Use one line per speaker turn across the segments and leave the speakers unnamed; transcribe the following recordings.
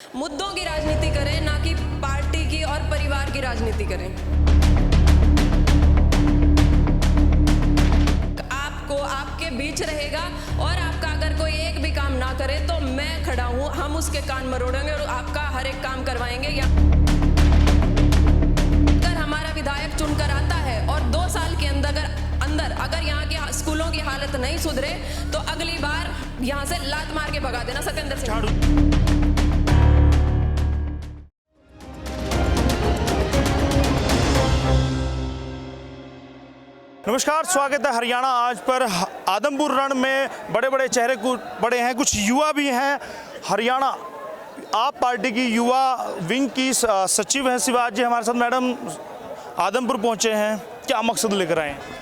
मुद्दों की राजनीति करें, ना कि पार्टी की और परिवार की राजनीति करें। आपको आपके बीच रहेगा और आपका अगर कोई एक भी काम ना करे तो मैं खड़ा हूं, हम उसके कान मरोड़ेंगे और आपका हर एक काम करवाएंगे। अगर हमारा विधायक चुनकर आता है और 2 साल के अंदर अगर यहाँ के स्कूलों की हालत नहीं सुधरे तो अगली बार यहाँ से लात मार के भगा देना सत्येंद्र सिंह।
नमस्कार, स्वागत है हरियाणा आज पर। आदमपुर रण में बड़े बड़े चेहरे बड़े हैं, कुछ युवा भी हैं। हरियाणा आप पार्टी की युवा विंग की सचिव हैं शिवाजी जी हमारे साथ। मैडम आदमपुर पहुंचे हैं, क्या मकसद लेकर आए हैं?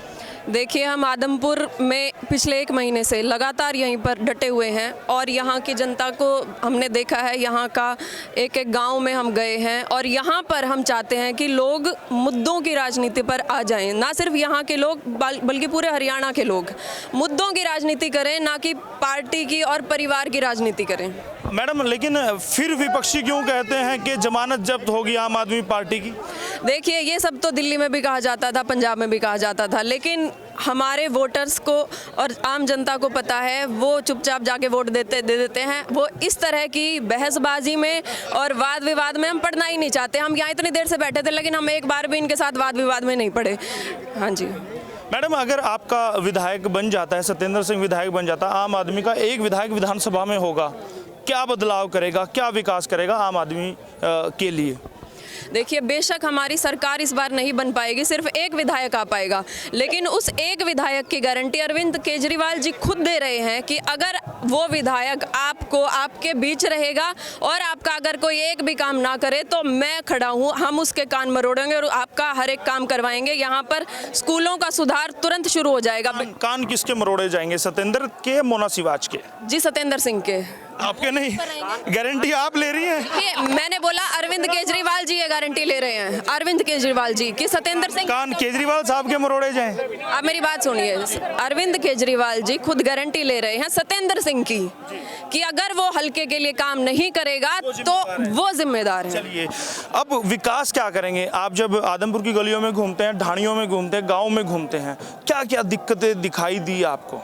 देखिए, हम आदमपुर में पिछले 1 महीने से लगातार यहीं पर डटे हुए हैं और यहाँ की जनता को हमने देखा है। यहाँ का एक एक गांव में हम गए हैं और यहाँ पर हम चाहते हैं कि लोग मुद्दों की राजनीति पर आ जाएं। ना सिर्फ यहाँ के लोग बल्कि पूरे हरियाणा के लोग मुद्दों की राजनीति करें, ना कि पार्टी की और परिवार की राजनीति करें।
मैडम, लेकिन फिर विपक्षी क्यों कहते हैं कि जमानत जब्त होगी आम आदमी पार्टी की?
देखिए, ये सब तो दिल्ली में भी कहा जाता था, पंजाब में भी कहा जाता था, लेकिन हमारे वोटर्स को और आम जनता को पता है, वो चुपचाप जाके वोट दे देते हैं। वो इस तरह की बहसबाजी में और वाद विवाद में हम पढ़ना ही नहीं चाहते। हम यहाँ इतनी देर से बैठे थे लेकिन हम एक बार भी इनके साथ वाद विवाद में नहीं पड़े। हाँ जी
मैडम, अगर आपका विधायक बन जाता है, सत्येंद्र सिंह विधायक बन जाता है, आम आदमी का एक विधायक विधानसभा में होगा, क्या बदलाव करेगा, क्या विकास करेगा आम आदमी के लिए?
देखिए, बेशक हमारी सरकार इस बार नहीं बन पाएगी, सिर्फ एक विधायक आ पाएगा, लेकिन उस एक विधायक की गारंटी अरविंद केजरीवाल जी खुद दे रहे हैं कि अगर वो विधायक आपको आपके बीच रहेगा और आपका अगर कोई एक भी काम ना करे तो मैं खड़ा हूँ, हम उसके कान मरोड़ेंगे और आपका हर एक काम करवाएंगे। यहाँ पर स्कूलों का सुधार तुरंत शुरू हो जाएगा।
कान किसके मरोड़े जाएंगे, सत्येंद्र के, मोना शिवाज के?
जी, सत्येंद्र सिंह के।
आपके नहीं? गारंटी आप ले रही हैं?
मैंने बोला अरविंद केजरीवाल जी ये गारंटी ले रहे हैं, अरविंद केजरीवाल जी कि सत्येंद्र सिंह
कान केजरीवाल साहब के मरोड़े जाएं।
आप मेरी बात सुनिए, अरविंद केजरीवाल जी खुद गारंटी ले रहे हैं सत्येंद्र सिंह की कि अगर वो हल्के के लिए काम नहीं करेगा तो वो जिम्मेदार है।
चलिए, अब विकास क्या करेंगे? आप जब आदमपुर की गलियों में घूमते हैं, ढाणियों में घूमते हैं, गाँव में घूमते हैं, क्या क्या दिक्कतें दिखाई दी आपको?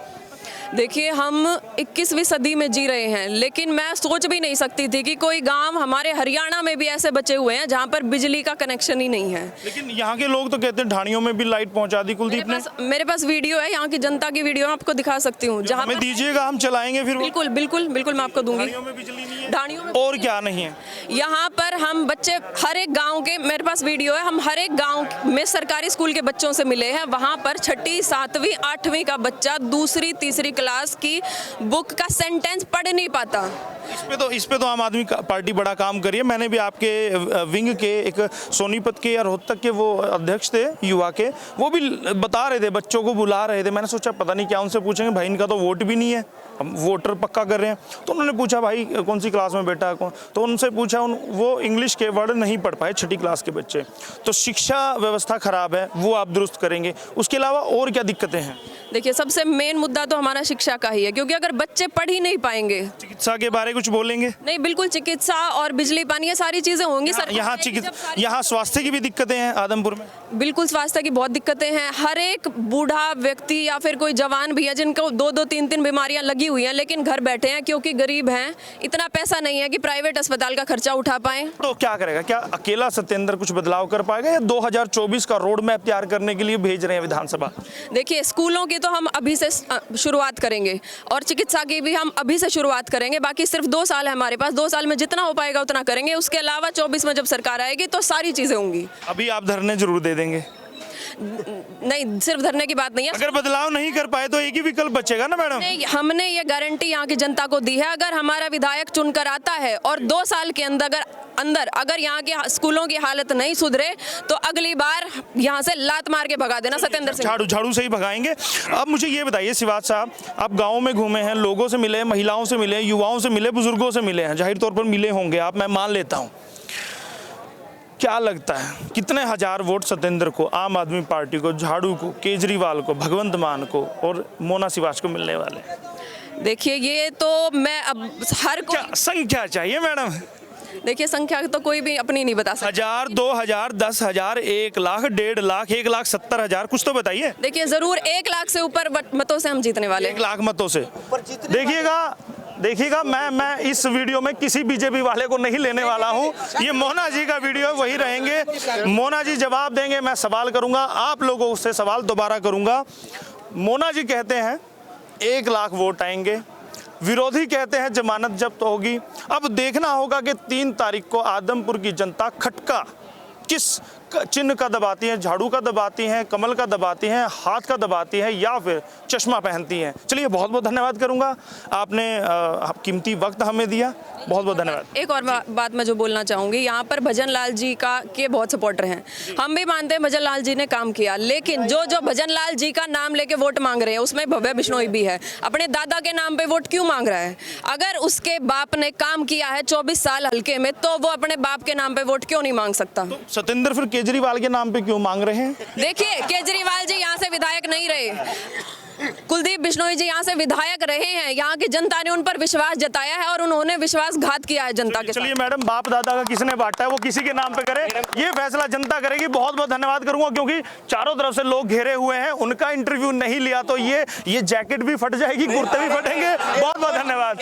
देखिए, हम 21वीं सदी में जी रहे हैं, लेकिन मैं सोच भी नहीं सकती थी कि कोई गांव हमारे हरियाणा में भी ऐसे बचे हुए हैं जहां पर बिजली का कनेक्शन ही नहीं है।
लेकिन यहाँ के लोग तो कहते हैं ढाणियों में भी लाइट पहुंचा दी कुलदीप ने।
मेरे पास वीडियो है, यहाँ की जनता की वीडियो मैं आपको दिखा सकती हूँ। जहाँ
हमें दीजिएगा, हम चलाएंगे फिर।
बिल्कुल बिल्कुल बिल्कुल, मैं आपको दूंगी।
ढाणियों में बिजली नहीं है,
ढाणियों में
और क्या नहीं है?
यहाँ पर हम बच्चे हर एक गांव के, मेरे पास वीडियो है, हम हर एक गांव में सरकारी स्कूल के बच्चों से मिले हैं। वहाँ पर 6ठी 7वीं 8वीं का बच्चा 2री 3री क्लास की बुक का सेंटेंस पढ़ नहीं पाता।
इस पे तो आम आदमी पार्टी बड़ा काम करी है। मैंने भी आपके विंग के एक सोनीपत के या रोहतक के वो अध्यक्ष थे युवा के, वो भी बता रहे थे, बच्चों को बुला रहे थे। मैंने सोचा पता नहीं क्या उनसे पूछेंगे, भाई इनका तो वोट भी नहीं है, हम वोटर पक्का कर रहे हैं। तो उन्होंने पूछा भाई कौन सी क्लास में बेटा कौन, तो उनसे पूछा, वो इंग्लिश के वर्ड नहीं पढ़ पाए 6ठी क्लास के बच्चे। तो शिक्षा व्यवस्था खराब है, वो आप दुरुस्त करेंगे। उसके अलावा और क्या दिक्कतें हैं?
देखिए, सबसे मेन मुद्दा तो हमारा शिक्षा का ही है, क्योंकि अगर बच्चे पढ़ ही नहीं पाएंगे।
चिकित्सा के बारे कुछ बोलेंगे?
नहीं, बिल्कुल, चिकित्सा और बिजली पानी ये सारी चीजें होंगी।
यहाँ स्वास्थ्य की भी दिक्कतें हैं आदमपुर में।
बिल्कुल, स्वास्थ्य की बहुत दिक्कतें हैं। हर एक बूढ़ा व्यक्ति या फिर कोई जवान भी है जिनको 2-2 3-3 बीमारियां लगी हुई हैं, लेकिन घर बैठे हैं क्योंकि गरीब हैं, इतना पैसा नहीं है कि प्राइवेट अस्पताल का खर्चा उठा पाए। तो
क्या करेगा? क्या अकेला सत्येंद्र कुछ बदलाव कर पाएगा या 2024 का रोड मैप तैयार करने के लिए भेज रहे हैं विधानसभा?
देखिए, स्कूलों की तो हम अभी से शुरुआत करेंगे और चिकित्सा की भी हम अभी से शुरुआत करेंगे। बाकी सिर्फ 2 साल है हमारे पास, 2 साल में जितना हो पाएगा उतना करेंगे। उसके अलावा 24 में जब सरकार आएगी तो सारी चीजें होंगी।
अभी आप धरने जरूर दे देंगे?
नहीं, सिर्फ धरने की बात नहीं है।
अगर बदलाव नहीं कर पाए तो एक ही विकल्प बचेगा ना मैडम?
नहीं, हमने ये गारंटी यहाँ की जनता को दी है, अगर हमारा विधायक चुनकर आता है और 2 साल के अंदर अगर यहाँ के स्कूलों की हालत नहीं सुधरे तो अगली बार यहाँ से लात मार के भगा देना सत्येंद्र सिंह।
झाड़ू से ही भगाएंगे। अब मुझे ये बताइए शिवाज साहब, आप गाँव में घूमे हैं, लोगों से मिले, महिलाओं से मिले, युवाओं से मिले, बुजुर्गों से मिले हैं, जाहिर तौर पर मिले होंगे आप, मैं मान लेता हूँ। क्या लगता है कितने हजार वोट सत्येंद्र को, आम आदमी पार्टी को, झाड़ू को, केजरीवाल को, भगवंत मान को और मोना शिवाज को मिलने वाले?
देखिए, ये तो मैं अब हर को
संख्या चाहिए मैडम।
देखिए संख्या तो कोई भी अपनी नहीं बता सकता।
1000, 2000, 10,000, 1 लाख, 1.5 लाख, 1,70,000, कुछ तो बताइए।
देखिए जरूर 1 लाख से ऊपर मतों से हम जीतने वाले
1 लाख मतों से। देखिएगा मैं इस वीडियो में किसी बीजेपी वाले को नहीं लेने वाला हूं। ये मोना जी का वीडियो है, वही रहेंगे। मोना जी जवाब देंगे, मैं सवाल करूंगा, आप लोगों से सवाल दोबारा करूंगा। मोना जी कहते हैं 1 लाख वोट आएंगे, विरोधी कहते हैं जमानत जब्त होगी। अब देखना होगा कि 3 तारीख को आदमपुर की जनता खटका किस चिन्ह का दबाती है, झाड़ू का दबाती हैं, कमल का दबाती हैं, हाथ का दबाती है या फिर चश्मा पहनती हैं। चलिए बहुत बहुत धन्यवाद करूंगा, आपने कीमती वक्त हमें दिया, बहुत बहुत धन्यवाद।
एक और बात मैं जो बोलना चाहूँगी, यहाँ पर भजन लाल जी के बहुत सपोर्टर हैं। हम भी मानते हैं भजन लाल जी ने काम किया, लेकिन जो भजन लाल जी का नाम लेके वोट मांग रहे हैं उसमें भव्य बिश्नोई भी है। अपने दादा के नाम पे वोट क्यों मांग रहा है? अगर उसके बाप ने काम किया है 24 साल हल्के में, तो वो अपने बाप के नाम पे वोट क्यों नहीं मांग सकता?
सतेंद्र फिर केजरीवाल के नाम पे क्यों मांग रहे हैं?
देखिए केजरीवाल जी यहाँ से विधायक नहीं रहे, कुलदीप बिश्नोई जी यहाँ से विधायक रहे हैं। यहाँ की जनता ने उन पर विश्वास जताया है और उन्होंने विश्वासघात किया है जनता के साथ।
चलिए मैडम, बाप दादा का किसने बांटा है वो किसी के नाम पे करे, ये फैसला जनता करेगी। बहुत बहुत धन्यवाद करूंगा, क्योंकि चारों तरफ से लोग घेरे हुए हैं, उनका इंटरव्यू नहीं लिया तो ये जैकेट भी फट जाएगी, कुर्ते भी फटेंगे। बहुत बहुत धन्यवाद।